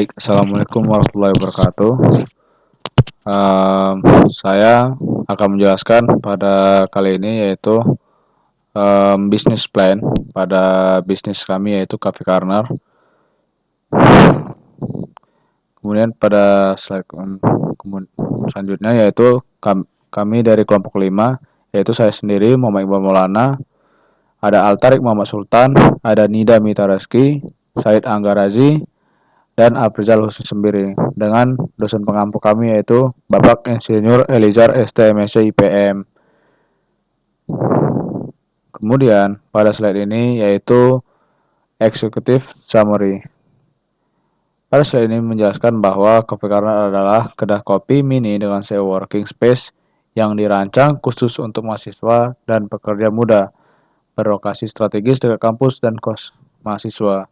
Assalamualaikum warahmatullahi wabarakatuh. Em, saya akan menjelaskan pada kali ini yaitu bisnis plan pada bisnis kami yaitu Cafe Corner. Kemudian pada slide selanjutnya yaitu kami dari kelompok 5 yaitu saya sendiri Muhammad Iqbal Maulana, ada Altarik Muhammad Sultan, ada Nida Mita Reski, Said Anggarazi, dan Afrizal Husin Sembiri dengan dosen pengampu kami yaitu Bapak Insinyur Elizar STMSC IPM. Kemudian pada slide ini yaitu Executive Summary. Pada slide ini menjelaskan bahwa Coffee Corner adalah kedai kopi mini dengan sewa working space yang dirancang khusus untuk mahasiswa dan pekerja muda, berlokasi strategis dekat kampus dan kos mahasiswa.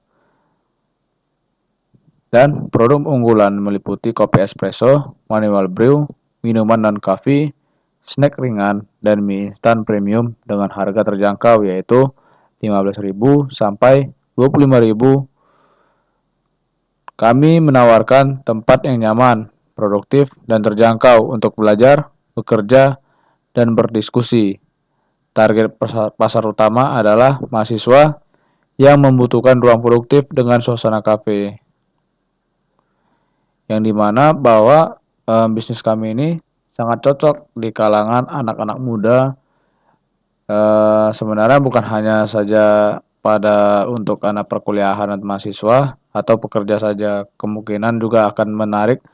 Dan produk unggulan meliputi kopi espresso, manual brew, minuman non-coffee, snack ringan, dan mie instan premium dengan harga terjangkau yaitu 15.000 sampai 25.000. Kami menawarkan tempat yang nyaman, produktif, dan terjangkau untuk belajar, bekerja, dan berdiskusi. Target pasar utama adalah mahasiswa yang membutuhkan ruang produktif dengan suasana kafe. Yang dimana bahwa bisnis kami ini sangat cocok di kalangan anak-anak muda. Sebenarnya bukan hanya saja pada untuk anak perkuliahan atau mahasiswa atau pekerja saja, kemungkinan juga akan menarik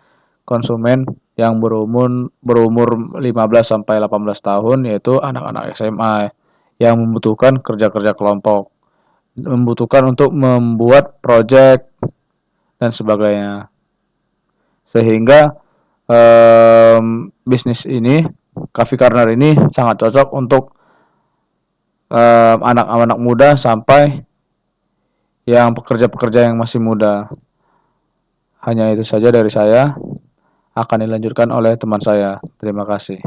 konsumen yang berumur 15 sampai 18 tahun yaitu anak-anak SMA yang membutuhkan kerja-kerja kelompok, membutuhkan untuk membuat proyek dan sebagainya. Sehingga bisnis ini, Coffee Corner ini sangat cocok untuk anak-anak muda sampai yang pekerja-pekerja yang masih muda. Hanya itu saja dari saya, akan dilanjutkan oleh teman saya. Terima kasih.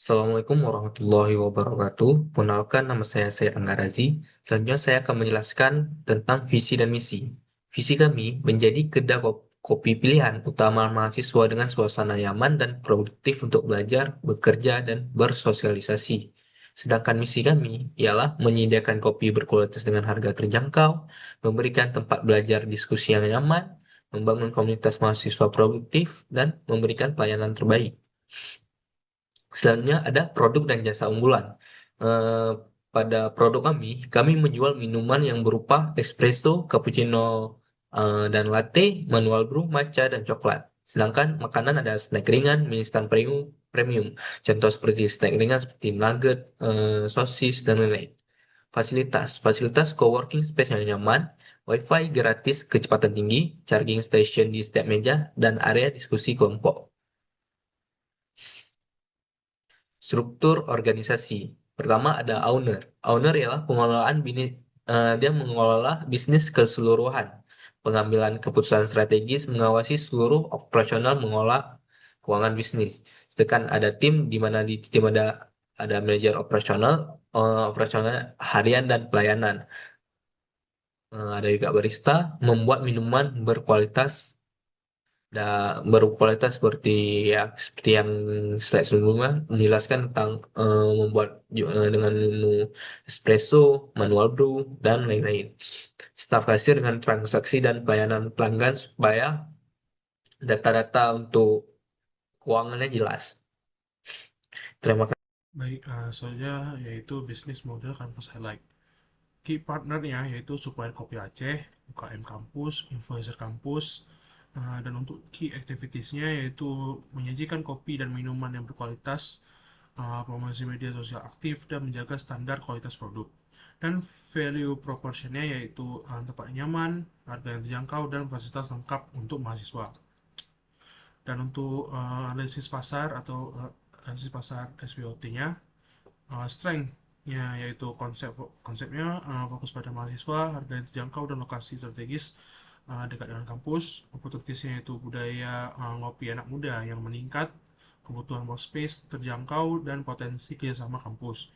Assalamualaikum warahmatullahi wabarakatuh. Perkenalkan, nama saya Said Anggarazi. Selanjutnya saya akan menjelaskan tentang visi dan misi. Visi kami menjadi kedai kopi pilihan utama mahasiswa dengan suasana nyaman dan produktif untuk belajar, bekerja, dan bersosialisasi. Sedangkan misi kami ialah menyediakan kopi berkualitas dengan harga terjangkau, memberikan tempat belajar diskusi yang nyaman, membangun komunitas mahasiswa produktif, dan memberikan pelayanan terbaik. Selanjutnya ada produk dan jasa unggulan. Eh, Pada produk kami menjual minuman yang berupa espresso, cappuccino, dan latte, manual brew, matcha, dan coklat. Sedangkan makanan ada snack ringan, mie instan premium. Contoh seperti snack ringan seperti nugget, sosis, dan lain-lain. Fasilitas coworking space yang nyaman, wifi gratis kecepatan tinggi, charging station di setiap meja, dan area diskusi kelompok. Struktur organisasi. Pertama ada owner. Owner ialah dia mengelola bisnis keseluruhan. Pengambilan keputusan strategis, mengawasi seluruh operasional, mengolah keuangan bisnis. Sedangkan ada tim di mana di tim ada manajer operasional, operasional harian dan pelayanan. Ada juga barista, membuat minuman berkualitas seperti yang slide sebelumnya menjelaskan tentang membuat dengan menu espresso, manual brew, dan lain-lain. Staf kasir dengan transaksi dan pelayanan pelanggan supaya data-data untuk keuangannya jelas. Terima kasih. Baik, saya yaitu bisnis model Canvas Highlight. Key partnernya yaitu supplier kopi Aceh, UKM kampus, influencer kampus, dan untuk key activitiesnya yaitu menyajikan kopi dan minuman yang berkualitas, promosi media sosial aktif, dan menjaga standar kualitas produk. Dan value proportionnya yaitu tempat nyaman, harga yang terjangkau, dan fasilitas lengkap untuk mahasiswa. Dan untuk analisis pasar atau analisis pasar SWOT-nya, strength-nya yaitu konsepnya fokus pada mahasiswa, harga yang terjangkau, dan lokasi strategis dekat dengan kampus. Opportunities-nya yaitu budaya ngopi anak muda yang meningkat, kebutuhan workspace terjangkau, dan potensi kerjasama kampus.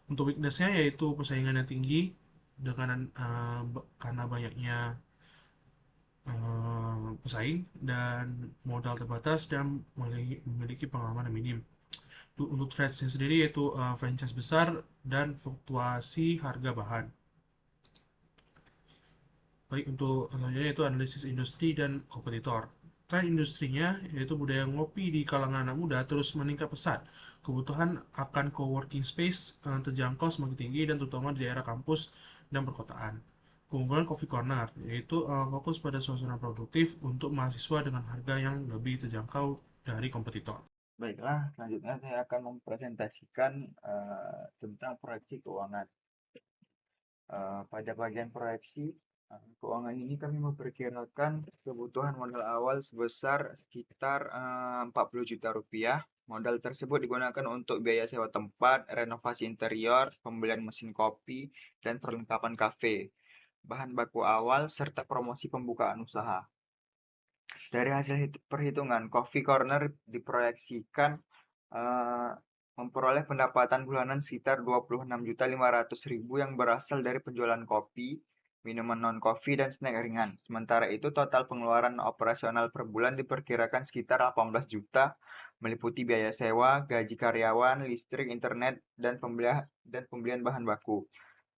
Untuk weakness-nya yaitu persaingan yang tinggi dengan karena banyaknya pesaing dan modal terbatas dan memiliki pengalaman yang minim. Untuk threats-nya sendiri yaitu franchise besar dan fluktuasi harga bahan. Baik, untuk selanjutnya yaitu analisis industri dan kompetitor. Tren industrinya yaitu budaya ngopi di kalangan anak muda terus meningkat pesat. Kebutuhan akan coworking space terjangkau semakin tinggi dan terutama di daerah kampus dan perkotaan. Keunggulan Coffee Corner yaitu fokus pada suasana produktif untuk mahasiswa dengan harga yang lebih terjangkau dari kompetitor. Baiklah, selanjutnya saya akan mempresentasikan tentang proyeksi keuangan. Pada bagian proyeksi keuangan ini kami memperkirakan kebutuhan modal awal sebesar sekitar 40 juta rupiah. Modal tersebut digunakan untuk biaya sewa tempat, renovasi interior, pembelian mesin kopi, dan perlengkapan kafe, bahan baku awal, serta promosi pembukaan usaha. Dari hasil perhitungan, Coffee Corner diproyeksikan memperoleh pendapatan bulanan sekitar 26.500.000 yang berasal dari penjualan kopi, minuman non-kopi, dan snack ringan. Sementara itu, total pengeluaran operasional per bulan diperkirakan sekitar 18 juta, meliputi biaya sewa, gaji karyawan, listrik, internet, dan pembelian bahan baku.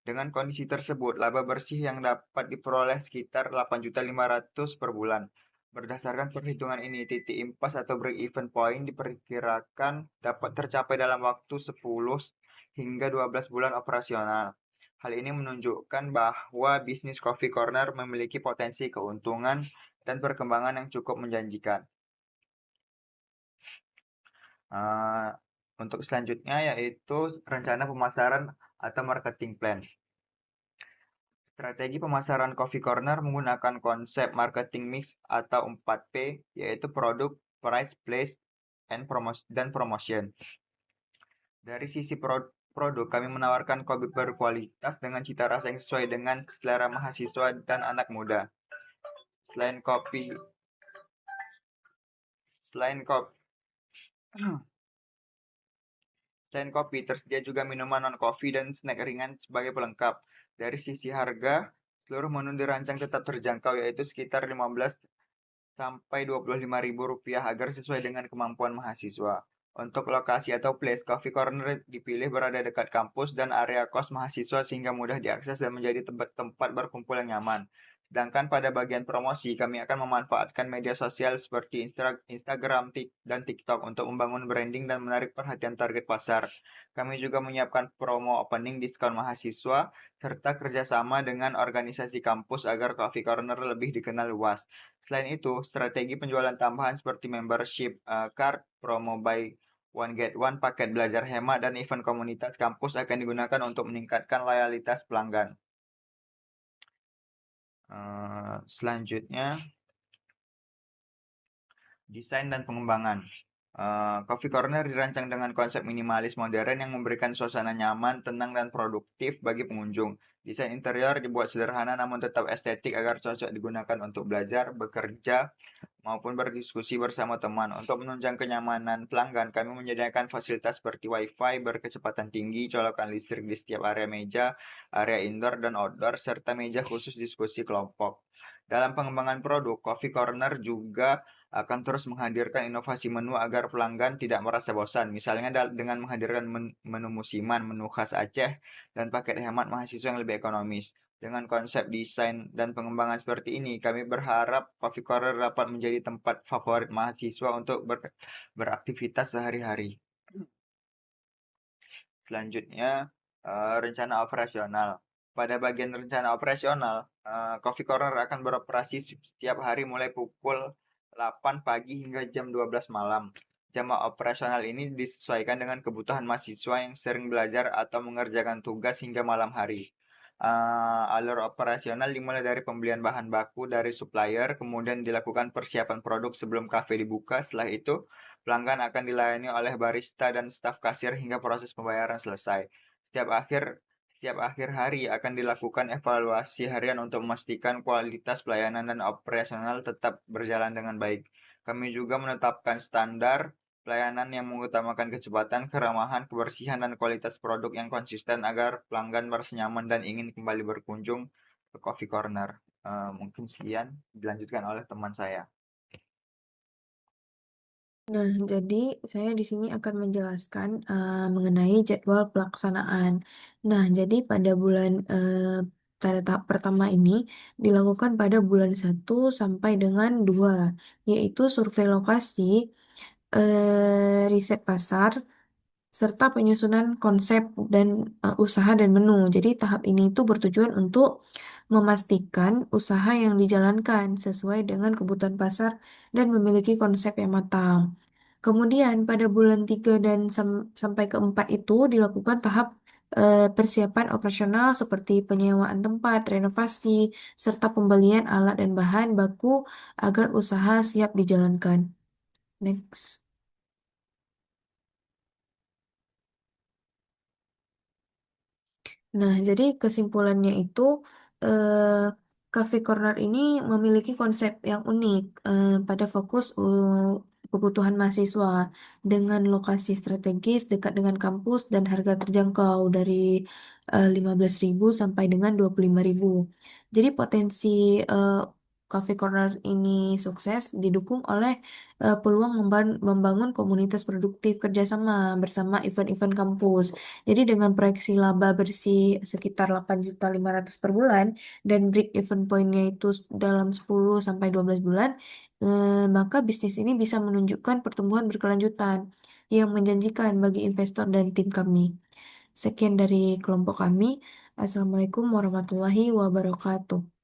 Dengan kondisi tersebut, laba bersih yang dapat diperoleh sekitar 8.500.000 per bulan. Berdasarkan perhitungan ini, titik impas atau break-even point diperkirakan dapat tercapai dalam waktu 10 hingga 12 bulan operasional. Hal ini menunjukkan bahwa bisnis Coffee Corner memiliki potensi keuntungan dan perkembangan yang cukup menjanjikan. Untuk selanjutnya yaitu rencana pemasaran atau marketing plan. Strategi pemasaran Coffee Corner menggunakan konsep marketing mix atau 4P, yaitu produk, price, place, dan promotion. Dari sisi produk, kami menawarkan kopi berkualitas dengan cita rasa yang sesuai dengan selera mahasiswa dan anak muda. Selain kopi, tersedia juga minuman non-kopi dan snack ringan sebagai pelengkap. Dari sisi harga, seluruh menu dirancang tetap terjangkau, yaitu sekitar 15 sampai 25.000 rupiah agar sesuai dengan kemampuan mahasiswa. Untuk lokasi atau place, Coffee Corner dipilih berada dekat kampus dan area kos mahasiswa sehingga mudah diakses dan menjadi tempat berkumpul yang nyaman. Sedangkan pada bagian promosi, kami akan memanfaatkan media sosial seperti Instagram dan TikTok untuk membangun branding dan menarik perhatian target pasar. Kami juga menyiapkan promo opening diskon mahasiswa serta kerjasama dengan organisasi kampus agar Coffee Corner lebih dikenal luas. Selain itu, strategi penjualan tambahan seperti membership card, promo buy one get one, paket belajar hemat, dan event komunitas kampus akan digunakan untuk meningkatkan loyalitas pelanggan. Selanjutnya, desain dan pengembangan. Coffee Corner dirancang dengan konsep minimalis modern yang memberikan suasana nyaman, tenang, dan produktif bagi pengunjung. Desain interior dibuat sederhana namun tetap estetik agar cocok digunakan untuk belajar, bekerja, maupun berdiskusi bersama teman. Untuk menunjang kenyamanan pelanggan, kami menyediakan fasilitas seperti Wi-Fi berkecepatan tinggi, colokan listrik di setiap area meja, area indoor dan outdoor, serta meja khusus diskusi kelompok. Dalam pengembangan produk, Coffee Corner juga akan terus menghadirkan inovasi menu agar pelanggan tidak merasa bosan. Misalnya dengan menghadirkan menu musiman, menu khas Aceh, dan paket hemat mahasiswa yang lebih ekonomis. Dengan konsep desain dan pengembangan seperti ini, kami berharap Coffee Corner dapat menjadi tempat favorit mahasiswa untuk beraktivitas sehari-hari. Selanjutnya, rencana operasional. Pada bagian rencana operasional, Coffee Corner akan beroperasi setiap hari mulai pukul 8 pagi hingga jam 12 malam. Jam operasional ini disesuaikan dengan kebutuhan mahasiswa yang sering belajar atau mengerjakan tugas hingga malam hari. Alur operasional dimulai dari pembelian bahan baku dari supplier, kemudian dilakukan persiapan produk sebelum kafe dibuka. Setelah itu, pelanggan akan dilayani oleh barista dan staf kasir hingga proses pembayaran selesai. Setiap akhir hari akan dilakukan evaluasi harian untuk memastikan kualitas pelayanan dan operasional tetap berjalan dengan baik. Kami juga menetapkan standar pelayanan yang mengutamakan kecepatan, keramahan, kebersihan, dan kualitas produk yang konsisten agar pelanggan merasa nyaman dan ingin kembali berkunjung ke Coffee Corner. Mungkin sekian dilanjutkan oleh teman saya. Nah, jadi saya di sini akan menjelaskan mengenai jadwal pelaksanaan. Nah, jadi pada bulan pada tahap pertama ini dilakukan pada bulan 1 sampai dengan 2, yaitu survei lokasi, riset pasar, serta penyusunan konsep dan usaha dan menu. Jadi tahap ini itu bertujuan untuk memastikan usaha yang dijalankan sesuai dengan kebutuhan pasar dan memiliki konsep yang matang. Kemudian pada bulan 3 dan sampai ke 4 itu dilakukan tahap persiapan operasional seperti penyewaan tempat, renovasi, serta pembelian alat dan bahan baku agar usaha siap dijalankan. Next. Nah, jadi kesimpulannya itu Cafe Corner ini memiliki konsep yang unik pada fokus kebutuhan mahasiswa dengan lokasi strategis dekat dengan kampus dan harga terjangkau dari 15.000 sampai dengan 25.000. Jadi potensi Cafe Corner ini sukses didukung oleh peluang membangun komunitas produktif kerjasama bersama event-event kampus. Jadi dengan proyeksi laba bersih sekitar 8.500.000 per bulan dan break even point-nya itu dalam 10 sampai 12 bulan, maka bisnis ini bisa menunjukkan pertumbuhan berkelanjutan yang menjanjikan bagi investor dan tim kami. Sekian dari kelompok kami. Assalamualaikum warahmatullahi wabarakatuh.